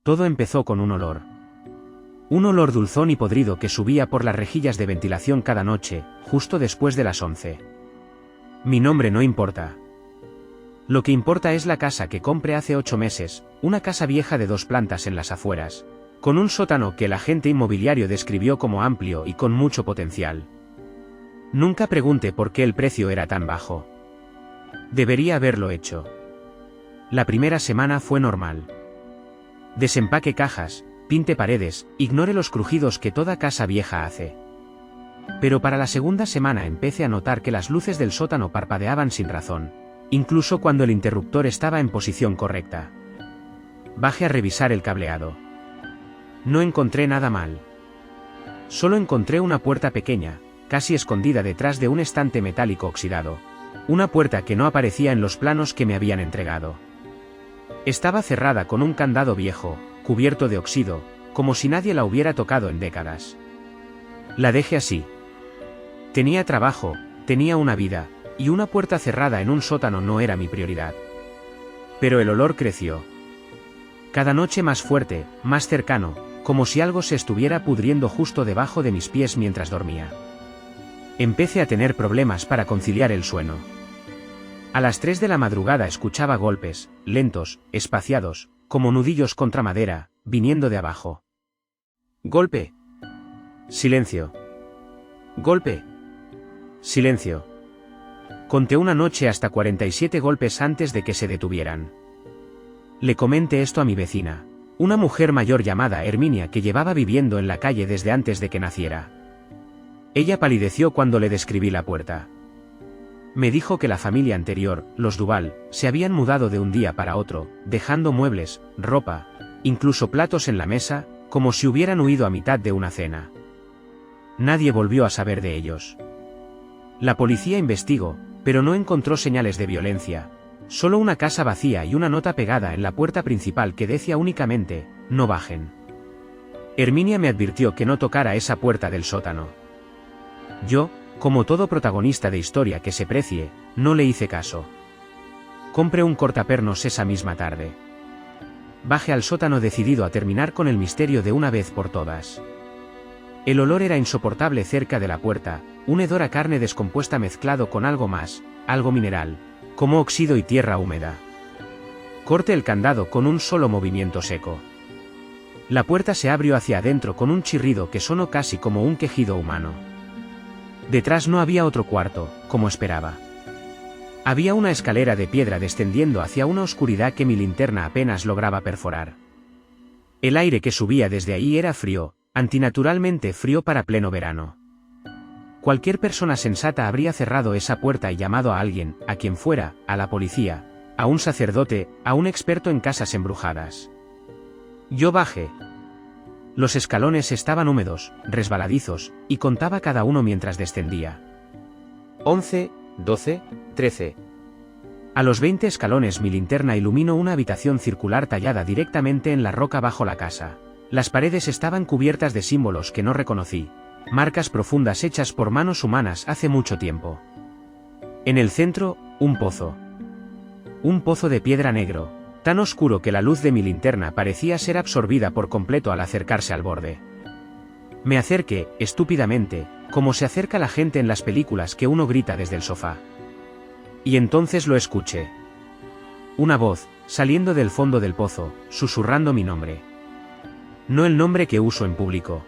Todo empezó con un olor. Un olor dulzón y podrido que subía por las rejillas de ventilación cada noche, justo después de las 11. Mi nombre no importa. Lo que importa es la casa que compré hace 8 meses, una casa vieja de 2 plantas en las afueras, con un sótano que el agente inmobiliario describió como amplio y con mucho potencial. Nunca pregunté por qué el precio era tan bajo. Debería haberlo hecho. La primera semana fue normal. Desempaque cajas, pinte paredes, ignore los crujidos que toda casa vieja hace. Pero para la segunda semana empecé a notar que las luces del sótano parpadeaban sin razón, incluso cuando el interruptor estaba en posición correcta. Bajé a revisar el cableado. No encontré nada mal. Solo encontré una puerta pequeña, casi escondida detrás de un estante metálico oxidado. Una puerta que no aparecía en los planos que me habían entregado. Estaba cerrada con un candado viejo, cubierto de óxido, como si nadie la hubiera tocado en décadas. La dejé así. Tenía trabajo, tenía una vida, y una puerta cerrada en un sótano no era mi prioridad. Pero el olor creció. Cada noche más fuerte, más cercano, como si algo se estuviera pudriendo justo debajo de mis pies mientras dormía. Empecé a tener problemas para conciliar el sueño. A las 3 de la madrugada escuchaba golpes, lentos, espaciados, como nudillos contra madera, viniendo de abajo. Golpe. Silencio. Golpe. Silencio. Conté una noche hasta 47 golpes antes de que se detuvieran. Le comenté esto a mi vecina, una mujer mayor llamada Herminia que llevaba viviendo en la calle desde antes de que naciera. Ella palideció cuando le describí la puerta. Me dijo que la familia anterior, los Duval, se habían mudado de un día para otro, dejando muebles, ropa, incluso platos en la mesa, como si hubieran huido a mitad de una cena. Nadie volvió a saber de ellos. La policía investigó, pero no encontró señales de violencia, solo una casa vacía y una nota pegada en la puerta principal que decía únicamente, no bajen. Herminia me advirtió que no tocara esa puerta del sótano. Yo, como todo protagonista de historia que se precie, no le hice caso. Compré un cortapernos esa misma tarde. Bajé al sótano decidido a terminar con el misterio de una vez por todas. El olor era insoportable cerca de la puerta, un hedor a carne descompuesta mezclado con algo más, algo mineral, como óxido y tierra húmeda. Corté el candado con un solo movimiento seco. La puerta se abrió hacia adentro con un chirrido que sonó casi como un quejido humano. Detrás no había otro cuarto, como esperaba. Había una escalera de piedra descendiendo hacia una oscuridad que mi linterna apenas lograba perforar. El aire que subía desde ahí era frío, antinaturalmente frío para pleno verano. Cualquier persona sensata habría cerrado esa puerta y llamado a alguien, a quien fuera, a la policía, a un sacerdote, a un experto en casas embrujadas. Yo bajé. Los escalones estaban húmedos, resbaladizos, y contaba cada uno mientras descendía. 11, 12, 13. A los 20 escalones mi linterna iluminó una habitación circular tallada directamente en la roca bajo la casa. Las paredes estaban cubiertas de símbolos que no reconocí, marcas profundas hechas por manos humanas hace mucho tiempo. En el centro, un pozo. Un pozo de piedra negro, tan oscuro que la luz de mi linterna parecía ser absorbida por completo al acercarse al borde. Me acerqué, estúpidamente, como se acerca la gente en las películas que uno grita desde el sofá. Y entonces lo escuché. Una voz, saliendo del fondo del pozo, susurrando mi nombre. No el nombre que uso en público.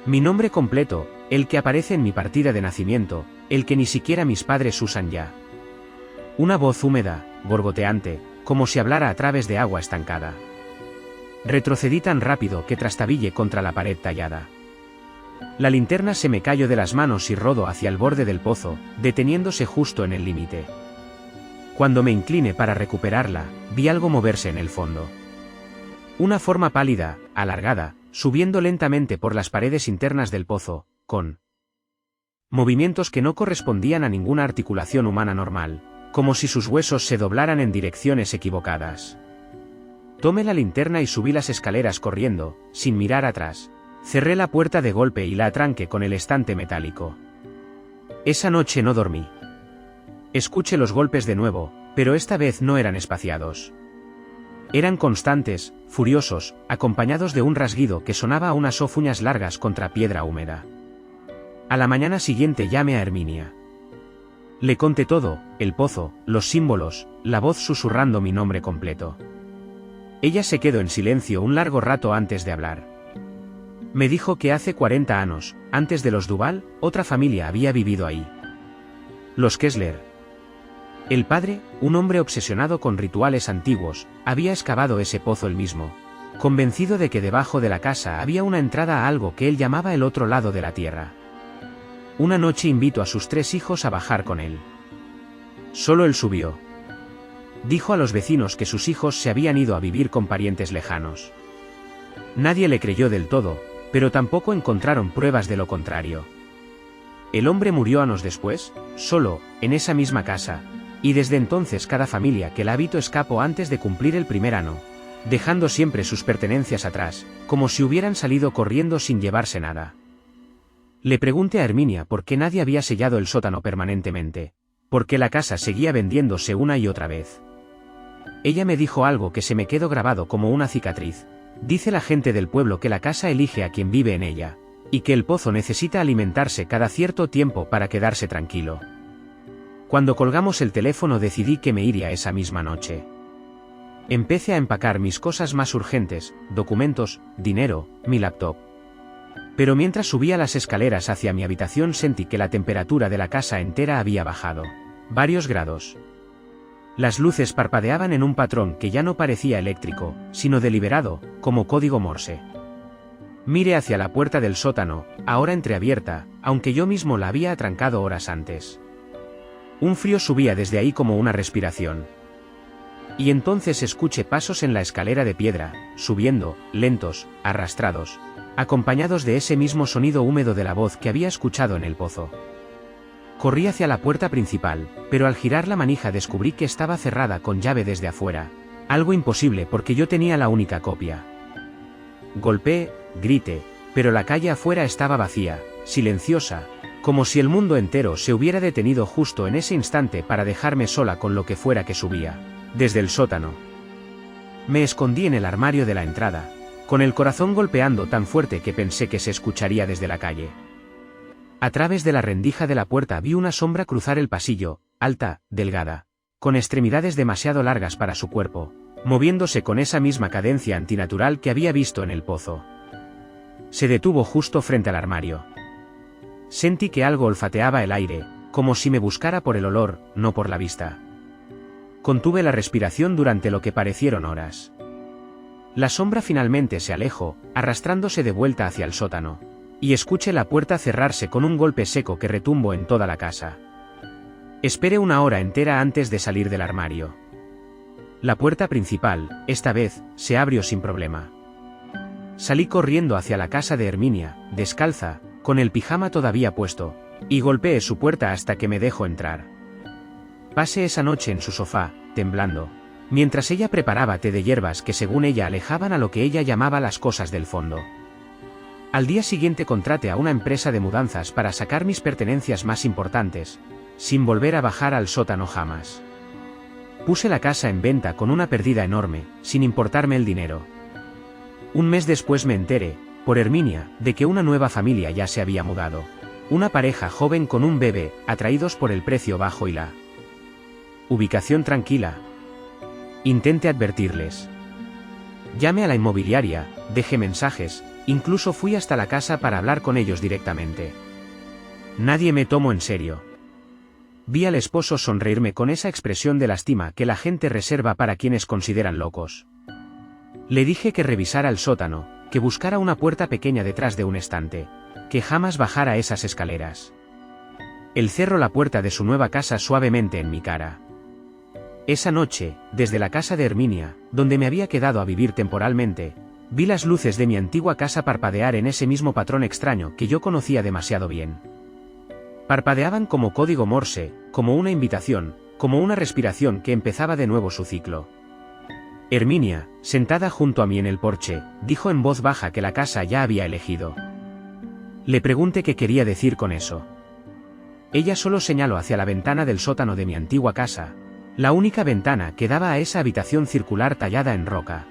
Mi nombre completo, el que aparece en mi partida de nacimiento, el que ni siquiera mis padres usan ya. Una voz húmeda, borboteante, como si hablara a través de agua estancada. Retrocedí tan rápido que trastabillé contra la pared tallada. La linterna se me cayó de las manos y rodó hacia el borde del pozo, deteniéndose justo en el límite. Cuando me incliné para recuperarla, vi algo moverse en el fondo. Una forma pálida, alargada, subiendo lentamente por las paredes internas del pozo, con movimientos que no correspondían a ninguna articulación humana normal, como si sus huesos se doblaran en direcciones equivocadas. Tomé la linterna y subí las escaleras corriendo, sin mirar atrás. Cerré la puerta de golpe y la atranqué con el estante metálico. Esa noche no dormí. Escuché los golpes de nuevo, pero esta vez no eran espaciados. Eran constantes, furiosos, acompañados de un rasguido que sonaba a unas uñas largas contra piedra húmeda. A la mañana siguiente llamé a Herminia. Le conté todo, el pozo, los símbolos, la voz susurrando mi nombre completo. Ella se quedó en silencio un largo rato antes de hablar. Me dijo que hace 40 años, antes de los Duval, otra familia había vivido ahí. Los Kessler. El padre, un hombre obsesionado con rituales antiguos, había excavado ese pozo él mismo, convencido de que debajo de la casa había una entrada a algo que él llamaba el otro lado de la tierra. Una noche invitó a sus 3 hijos a bajar con él. Solo él subió. Dijo a los vecinos que sus hijos se habían ido a vivir con parientes lejanos. Nadie le creyó del todo, pero tampoco encontraron pruebas de lo contrario. El hombre murió años después, solo, en esa misma casa, y desde entonces cada familia que la habitó escapó antes de cumplir el primer año, dejando siempre sus pertenencias atrás, como si hubieran salido corriendo sin llevarse nada. Le pregunté a Herminia por qué nadie había sellado el sótano permanentemente, porque la casa seguía vendiéndose una y otra vez. Ella me dijo algo que se me quedó grabado como una cicatriz. Dice la gente del pueblo que la casa elige a quien vive en ella, y que el pozo necesita alimentarse cada cierto tiempo para quedarse tranquilo. Cuando colgamos el teléfono decidí que me iría esa misma noche. Empecé a empacar mis cosas más urgentes, documentos, dinero, mi laptop. Pero mientras subía las escaleras hacia mi habitación sentí que la temperatura de la casa entera había bajado. Varios grados. Las luces parpadeaban en un patrón que ya no parecía eléctrico, sino deliberado, como código Morse. Miré hacia la puerta del sótano, ahora entreabierta, aunque yo mismo la había atrancado horas antes. Un frío subía desde ahí como una respiración. Y entonces escuché pasos en la escalera de piedra, subiendo, lentos, arrastrados, acompañados de ese mismo sonido húmedo de la voz que había escuchado en el pozo. Corrí hacia la puerta principal, pero al girar la manija descubrí que estaba cerrada con llave desde afuera, algo imposible porque yo tenía la única copia. Golpeé, grité, pero la calle afuera estaba vacía, silenciosa, como si el mundo entero se hubiera detenido justo en ese instante para dejarme sola con lo que fuera que subía, desde el sótano. Me escondí en el armario de la entrada, con el corazón golpeando tan fuerte que pensé que se escucharía desde la calle. A través de la rendija de la puerta vi una sombra cruzar el pasillo, alta, delgada, con extremidades demasiado largas para su cuerpo, moviéndose con esa misma cadencia antinatural que había visto en el pozo. Se detuvo justo frente al armario. Sentí que algo olfateaba el aire, como si me buscara por el olor, no por la vista. Contuve la respiración durante lo que parecieron horas. La sombra finalmente se alejó, arrastrándose de vuelta hacia el sótano, y escuché la puerta cerrarse con un golpe seco que retumbó en toda la casa. Esperé una hora entera antes de salir del armario. La puerta principal, esta vez, se abrió sin problema. Salí corriendo hacia la casa de Herminia, descalza, con el pijama todavía puesto, y golpeé su puerta hasta que me dejó entrar. Pasé esa noche en su sofá, temblando, mientras ella preparaba té de hierbas que según ella alejaban a lo que ella llamaba las cosas del fondo. Al día siguiente contraté a una empresa de mudanzas para sacar mis pertenencias más importantes, sin volver a bajar al sótano jamás. Puse la casa en venta con una pérdida enorme, sin importarme el dinero. Un mes después me enteré, por Herminia, de que una nueva familia ya se había mudado. Una pareja joven con un bebé, atraídos por el precio bajo y la ubicación tranquila. Intenté advertirles. Llamé a la inmobiliaria, dejé mensajes, incluso fui hasta la casa para hablar con ellos directamente. Nadie me tomó en serio. Vi al esposo sonreírme con esa expresión de lástima que la gente reserva para quienes consideran locos. Le dije que revisara el sótano, que buscara una puerta pequeña detrás de un estante, que jamás bajara esas escaleras. Él cerró la puerta de su nueva casa suavemente en mi cara. Esa noche, desde la casa de Herminia, donde me había quedado a vivir temporalmente, vi las luces de mi antigua casa parpadear en ese mismo patrón extraño que yo conocía demasiado bien. Parpadeaban como código Morse, como una invitación, como una respiración que empezaba de nuevo su ciclo. Herminia, sentada junto a mí en el porche, dijo en voz baja que la casa ya había elegido. Le pregunté qué quería decir con eso. Ella solo señaló hacia la ventana del sótano de mi antigua casa, la única ventana que daba a esa habitación circular tallada en roca.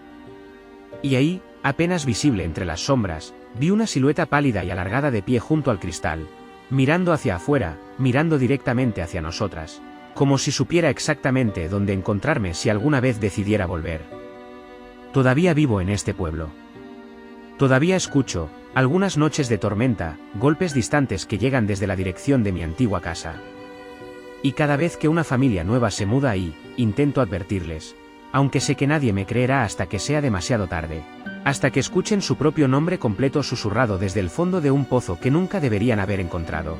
Y ahí, apenas visible entre las sombras, vi una silueta pálida y alargada de pie junto al cristal, mirando hacia afuera, mirando directamente hacia nosotras, como si supiera exactamente dónde encontrarme si alguna vez decidiera volver. Todavía vivo en este pueblo. Todavía escucho, algunas noches de tormenta, golpes distantes que llegan desde la dirección de mi antigua casa. Y cada vez que una familia nueva se muda ahí, intento advertirles, aunque sé que nadie me creerá hasta que sea demasiado tarde, hasta que escuchen su propio nombre completo susurrado desde el fondo de un pozo que nunca deberían haber encontrado.